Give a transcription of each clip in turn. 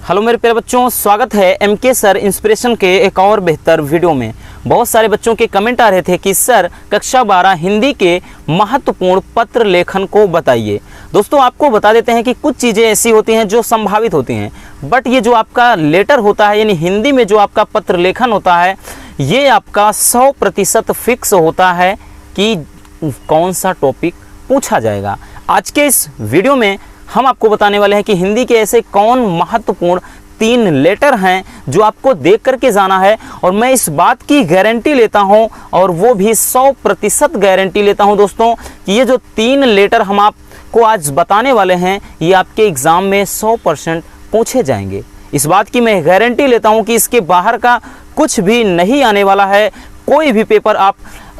Hello मेरे प्यारे बच्चों, स्वागत है एमके सर इंस्पिरेशन के एक और बेहतर वीडियो में। बहुत सारे बच्चों के कमेंट आ रहे थे कि सर कक्षा 12 हिंदी के महत्वपूर्ण पत्र लेखन को बताइए। दोस्तों आपको बता देते हैं कि कुछ चीज़ें ऐसी होती हैं जो संभावित होती हैं, बट ये जो आपका लेटर होता है यानी हिंदी में जो आपका पत्र लेखन होता है ये आपका 100% फिक्स होता है कि कौन सा टॉपिक पूछा जाएगा। आज के इस वीडियो में हम आपको बताने वाले हैं कि हिंदी के ऐसे कौन महत्वपूर्ण 3 लेटर हैं जो आपको देख करके जाना है, और मैं इस बात की गारंटी लेता हूं और वो भी 100% गारंटी लेता हूं दोस्तों कि ये जो 3 लेटर हम आपको आज बताने वाले हैं ये आपके एग्ज़ाम में 100% पूछे जाएंगे। इस बात की मैं गारंटी लेता हूं कि इसके बाहर का कुछ भी नहीं आने वाला है। कोई भी पेपर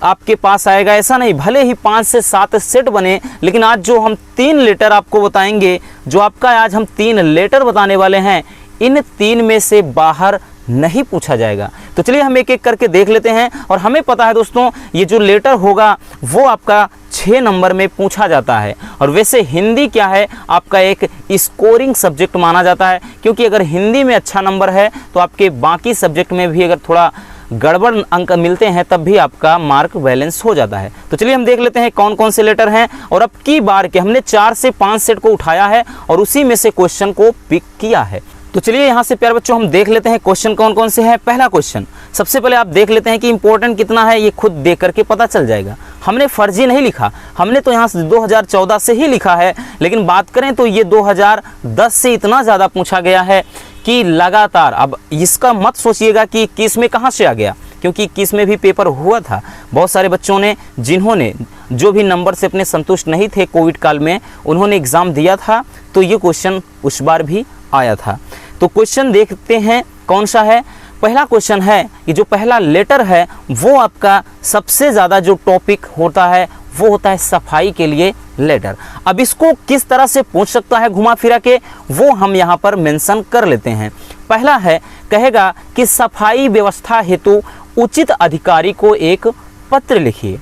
आपके पास आएगा ऐसा नहीं, भले ही 5 से 7 सेट बने, लेकिन आज जो हम 3 लेटर आपको बताएंगे, जो आपका आज हम 3 लेटर बताने वाले हैं, इन 3 में से बाहर नहीं पूछा जाएगा। तो चलिए हम एक एक करके देख लेते हैं। और हमें पता है दोस्तों ये जो लेटर होगा वो आपका 6 नंबर में पूछा जाता है। और वैसे हिंदी क्या है, आपका एक स्कोरिंग सब्जेक्ट माना जाता है, क्योंकि अगर हिंदी में अच्छा नंबर है तो आपके बाकी सब्जेक्ट में भी अगर थोड़ा गड़बड़ अंक मिलते हैं तब भी आपका मार्क बैलेंस हो जाता है। तो चलिए हम देख लेते हैं कौन कौन से लेटर हैं। और अब की बार के हमने 4 से 5 सेट को उठाया है और उसी में से क्वेश्चन को पिक किया है। तो चलिए यहाँ से प्यारे बच्चों हम देख लेते हैं क्वेश्चन कौन कौन से हैं। पहला क्वेश्चन सबसे पहले आप देख लेते हैं कि इंपॉर्टेंट कितना है, ये खुद देख करके पता चल जाएगा। हमने फर्जी नहीं लिखा, हमने तो यहाँ से 2014 से ही लिखा है, लेकिन बात करें तो ये 2010 से इतना ज़्यादा पूछा गया है कि लगातार। अब इसका मत सोचिएगा कि 21 में कहाँ से आ गया, क्योंकि 21 में भी पेपर हुआ था। बहुत सारे बच्चों ने जिन्होंने जो भी नंबर से अपने संतुष्ट नहीं थे कोविड काल में, उन्होंने एग्ज़ाम दिया था, तो ये क्वेश्चन उस बार भी आया था। तो क्वेश्चन देखते हैं कौन सा है। पहला क्वेश्चन है कि जो पहला लेटर है वो आपका सबसे ज़्यादा जो टॉपिक होता है वो होता है सफाई के लिए लेटर। अब इसको किस तरह से पूछ सकता है घुमा फिरा के, वो हम यहाँ पर मेंशन कर लेते हैं। पहला है, कहेगा कि सफाई व्यवस्था हेतु उचित अधिकारी को एक पत्र लिखिए।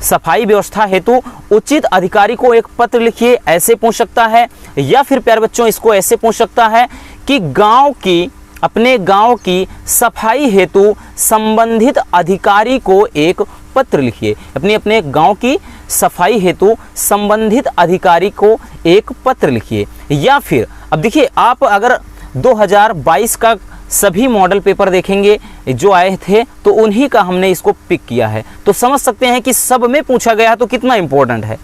सफाई व्यवस्था हेतु उचित अधिकारी को एक पत्र लिखिए, ऐसे पूछ सकता है। या फिर प्यारे बच्चों इसको ऐसे पूछ सकता है कि अपने गांव की सफाई हेतु संबंधित अधिकारी को एक पत्र लिखिए। अपने गांव की सफाई हेतु संबंधित अधिकारी को एक पत्र लिखिए। या फिर अब देखिए, आप अगर 2022 का सभी मॉडल पेपर देखेंगे जो आए थे तो उन्हीं का हमने इसको पिक किया है, तो समझ सकते हैं कि सब में पूछा गया है तो कितना इंपॉर्टेंट है।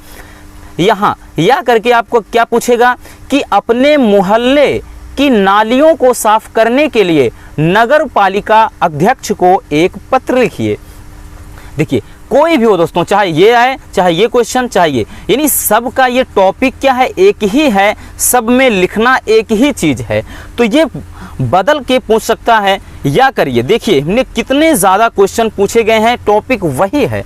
यहाँ या करके आपको क्या पूछेगा कि अपने मोहल्ले की नालियों को साफ करने के लिए नगर पालिका अध्यक्ष को एक पत्र लिखिए। देखिए कोई भी हो दोस्तों, चाहे ये आए चाहे ये क्वेश्चन चाहिए, यानी सबका ये टॉपिक क्या है, एक ही है, सब में लिखना एक ही चीज़ है, तो ये बदल के पूछ सकता है। या करिए, देखिए हमने कितने ज़्यादा क्वेश्चन पूछे गए हैं, टॉपिक वही है।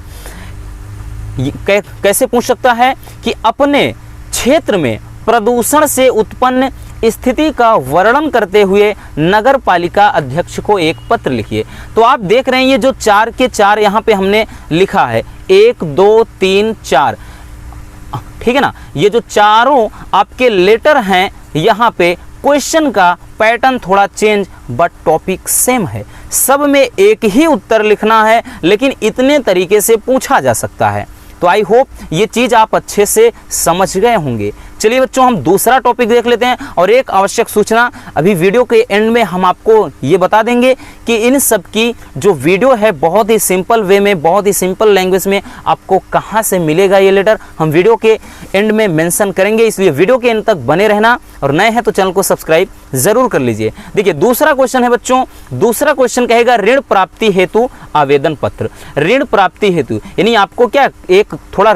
कैसे पूछ सकता है कि अपने क्षेत्र में प्रदूषण से उत्पन्न स्थिति का वर्णन करते हुए नगर पालिका अध्यक्ष को एक पत्र लिखिए। तो आप देख रहे हैं ये जो 4 के 4 यहाँ पे हमने लिखा है, 1 2 3 4, ठीक है ना। ये जो चारों आपके लेटर हैं, यहाँ पे क्वेश्चन का पैटर्न थोड़ा चेंज बट टॉपिक सेम है। सब में एक ही उत्तर लिखना है, लेकिन इतने तरीके से पूछा जा सकता है। तो आई होप ये चीज़ आप अच्छे से समझ गए होंगे। चलिए बच्चों हम दूसरा टॉपिक देख लेते हैं। और एक आवश्यक सूचना, अभी वीडियो के एंड में हम आपको ये बता देंगे कि इन सब की जो वीडियो है बहुत ही सिंपल वे में, बहुत ही सिंपल लैंग्वेज में आपको कहाँ से मिलेगा ये लेटर, हम वीडियो के एंड में मेंशन करेंगे, इसलिए वीडियो के एंड तक बने रहना। और नए हैं तो चैनल को सब्सक्राइब जरूर कर लीजिए। देखिए दूसरा क्वेश्चन है बच्चों, दूसरा क्वेश्चन कहेगा ऋण प्राप्ति हेतु आवेदन पत्र। ऋण प्राप्ति हेतु यानी आपको क्या, एक थोड़ा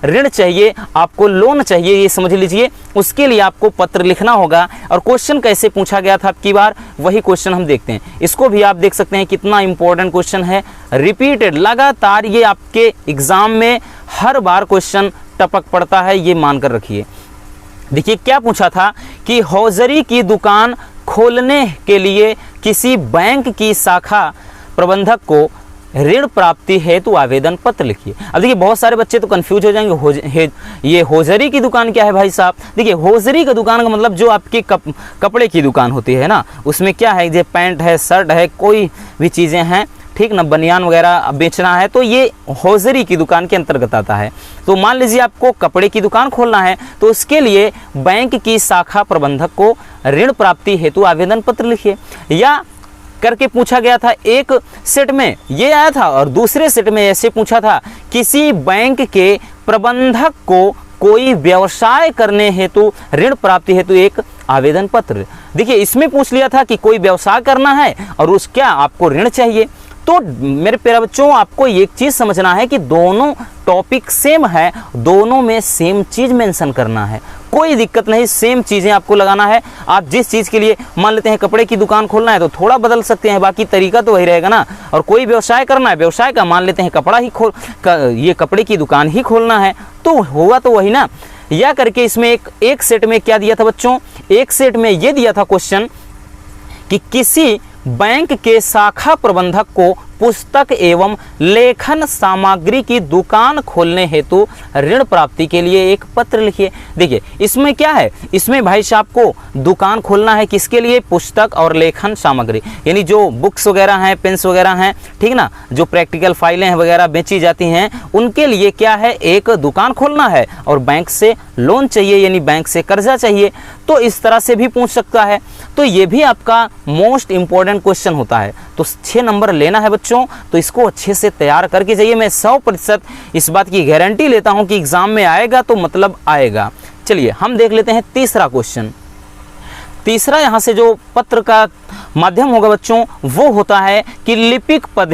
ऋण चाहिए, आपको लोन चाहिए, ये समझ लीजिए, उसके लिए आपको पत्र लिखना होगा। और क्वेश्चन कैसे पूछा गया था अब की बार, वही क्वेश्चन हम देखते हैं। इसको भी आप देख सकते हैं कितना इंपॉर्टेंट क्वेश्चन है, रिपीटेड, लगातार ये आपके एग्जाम में हर बार क्वेश्चन टपक पड़ता है, ये मानकर रखिए। देखिए क्या पूछा था कि हौजरी की दुकान खोलने के लिए किसी बैंक की शाखा प्रबंधक को ऋण प्राप्ति हेतु आवेदन पत्र लिखिए। अब देखिए बहुत सारे बच्चे तो कंफ्यूज हो जाएंगे, ये होजरी की दुकान क्या है भाई साहब। देखिए होजरी की दुकान का मतलब जो आपकी कपड़े की दुकान होती है ना, उसमें क्या है, जो पैंट है, शर्ट है, कोई भी चीज़ें हैं, ठीक ना, बनियान वगैरह बेचना है, तो ये होजरी की दुकान के अंतर्गत आता है। तो मान लीजिए आपको कपड़े की दुकान खोलना है, तो उसके लिए बैंक की शाखा प्रबंधक को ऋण प्राप्ति हेतु आवेदन पत्र लिखिए। या करके पूछा गया था, एक सेट में ये आया था और दूसरे सेट में ऐसे पूछा था, किसी बैंक के प्रबंधक को कोई व्यवसाय करने हेतु ऋण प्राप्ति हेतु एक आवेदन पत्र। देखिए इसमें पूछ लिया था कि कोई व्यवसाय करना है और उसका आपको ऋण चाहिए। तो मेरे प्यारे बच्चों, आपको एक चीज़ समझना है कि दोनों टॉपिक सेम है, दोनों में सेम चीज़ मेंशन करना है, कोई दिक्कत नहीं, सेम चीज़ें आपको लगाना है। आप जिस चीज़ के लिए मान लेते हैं कपड़े की दुकान खोलना है तो थोड़ा बदल सकते हैं, बाकी तरीका तो वही रहेगा ना। और कोई व्यवसाय करना है, व्यवसाय का मान लेते हैं कपड़ा ही ये कपड़े की दुकान ही खोलना है, तो होगा तो वही ना। या करके इसमें एक सेट में क्या दिया था बच्चों, एक सेट में ये दिया था क्वेश्चन कि किसी बैंक के शाखा प्रबंधक को पुस्तक एवं लेखन सामग्री की दुकान खोलने हेतु ऋण प्राप्ति के लिए एक पत्र लिखिए। देखिए इसमें क्या है, इसमें भाई साहब को दुकान खोलना है किसके लिए, पुस्तक और लेखन सामग्री, यानी जो बुक्स वगैरह हैं, पेन्स वगैरह हैं, ठीक ना, जो प्रैक्टिकल फाइलें हैं वगैरह बेची जाती हैं, उनके लिए क्या है, एक दुकान खोलना है और बैंक से लोन चाहिए, यानी बैंक से कर्जा चाहिए। तो इस तरह से भी पूछ सकता है। तो ये भी आपका मोस्ट इंपॉर्टेंट क्वेश्चन होता है। तो 6 नंबर लेना है बच्चों, तो इसको अच्छे से तैयार करके जाइए। मैं 100% इस बात की गारंटी लेता हूं कि एग्जाम में आएगा तो मतलब आएगा। चलिए हम देख लेते हैं तीसरा क्वेश्चन। तीसरा यहाँ से जो पत्र का माध्यम होगा बच्चों वो होता है कि लिपिक पद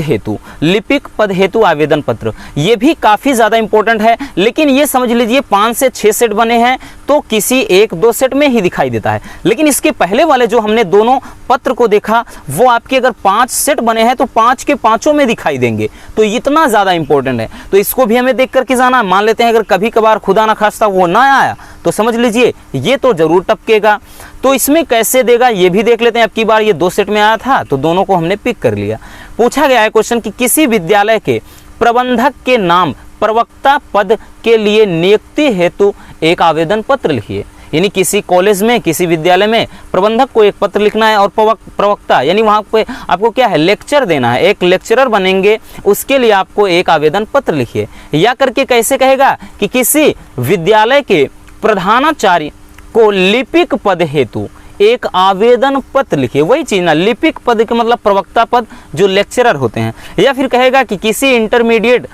हेतु आवेदन पत्र। ये भी काफ़ी ज़्यादा इंपॉर्टेंट है, लेकिन ये समझ लीजिए 5 से 6 सेट बने हैं तो किसी 1-2 सेट में ही दिखाई देता है। लेकिन इसके पहले वाले जो हमने दोनों पत्र को देखा वो आपके अगर 5 सेट बने हैं तो 5 के 5 में दिखाई देंगे। तो इतना ज़्यादा इंपॉर्टेंट है, तो इसको भी हमें देख करके जाना। मान लेते हैं अगर कभी कभार खुदा ना खास्ता वो ना आया तो समझ लीजिए ये तो जरूर टपकेगा। तो इसमें कैसे देगा ये भी देख लेते हैं। अब की बार ये 2 सेट में आया था तो दोनों को हमने पिक कर लिया। पूछा गया है क्वेश्चन कि किसी विद्यालय के प्रबंधक के नाम प्रवक्ता पद के लिए नियुक्ति हेतु एक आवेदन पत्र लिखिए। यानी किसी कॉलेज में, किसी विद्यालय में प्रबंधक को एक पत्र लिखना है और प्रवक्ता यानी वहाँ पे आपको क्या है, लेक्चर देना है, एक लेक्चरर बनेंगे, उसके लिए आपको एक आवेदन पत्र लिखिए। या करके कैसे कहेगा कि किसी विद्यालय के प्रधानाचार्य को लिपिक पद हेतु एक आवेदन पत्र लिखिए। वही चीज ना, लिपिक पद के मतलब प्रवक्ता पद जो लेक्चरर होते हैं। या फिर कहेगा कि किसी इंटरमीडिएट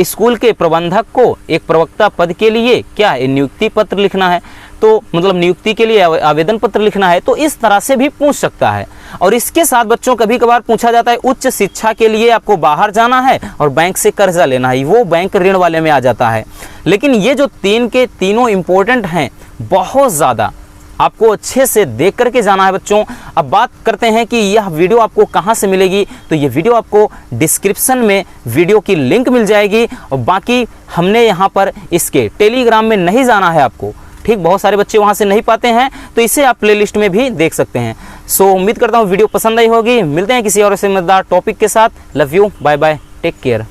स्कूल के प्रबंधक को एक प्रवक्ता पद के लिए क्या है, नियुक्ति पत्र लिखना है, तो मतलब नियुक्ति के लिए आवेदन पत्र लिखना है। तो इस तरह से भी पूछ सकता है। और इसके साथ बच्चों कभी कभार पूछा जाता है उच्च शिक्षा के लिए आपको बाहर जाना है और बैंक से कर्जा लेना है, वो बैंक ऋण वाले में आ जाता है। लेकिन ये जो 3 के तीनों इंपॉर्टेंट हैं, बहुत ज़्यादा आपको अच्छे से देख करके जाना है बच्चों। अब बात करते हैं कि यह वीडियो आपको कहां से मिलेगी। तो ये वीडियो आपको डिस्क्रिप्शन में वीडियो की लिंक मिल जाएगी। और बाकी हमने यहाँ पर इसके टेलीग्राम में नहीं जाना है आपको, ठीक, बहुत सारे बच्चे वहाँ से नहीं पाते हैं, तो इसे आप प्लेलिस्ट में भी देख सकते हैं। सो उम्मीद करता हूँ वीडियो पसंद आई होगी। मिलते हैं किसी और से मजेदार टॉपिक के साथ। Love you, bye bye, take care.